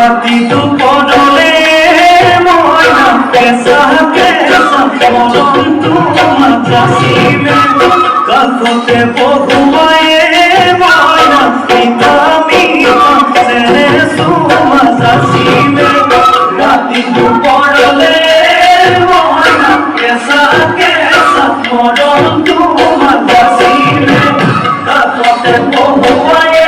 রাতি দুপুরে ময়না কেসা কেসা মরণ তোমার জাসিমে কাকতে বহুয়ে ময়না পিতা মিতা সেনে সুমা জাসিমে রাতি দুপুরে ময়না কেসা কেসা মরণ তোমার জাসিমে কাকতে বহুয়ে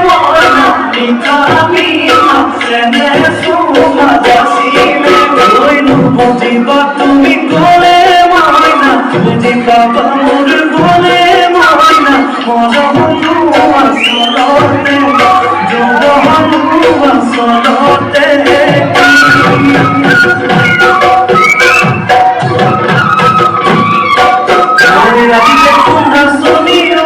ময়না পিতা মিতা সেনে সুমা জাসিমে কইনু বুঝিবা তুমি কোলে ময়না বুঝিবা মোর কোলে ময়না মরহনু আসলতে জবহনু আসলতে রাতিতে তোমরা শুনিও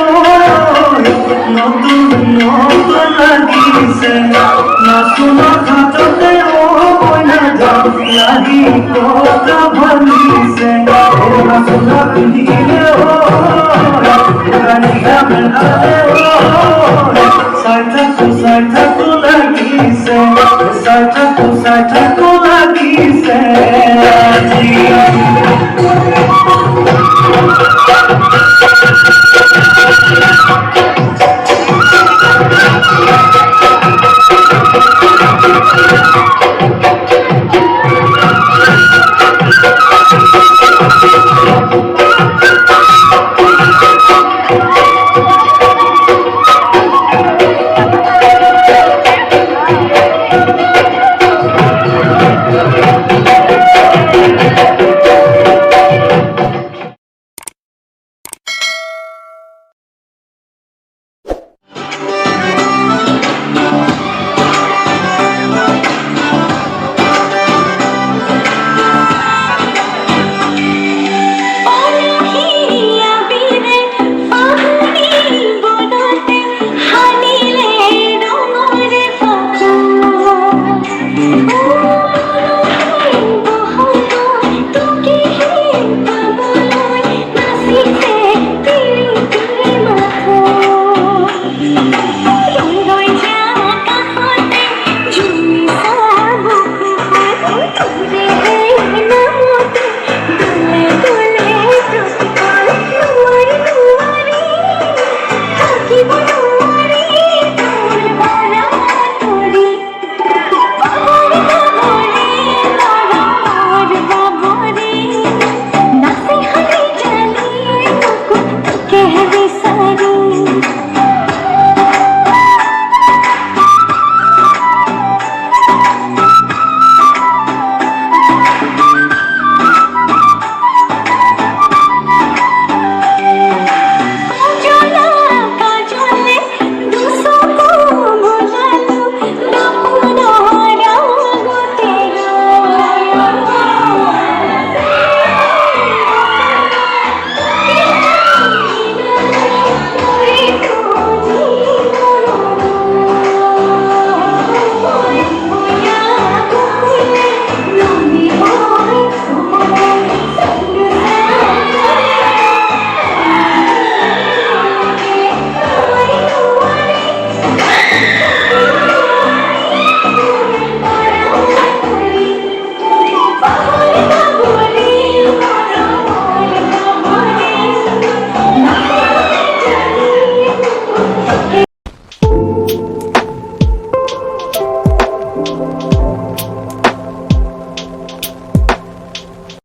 নতুন নতুন লাগিছে না শোনা খাটতে ও না যাও লাগি কথা ভালিছে না শোনা দিলে ও রানী গাবেন আলে ও সাইথা তো লাগিছে সাইথা তো লাগিছে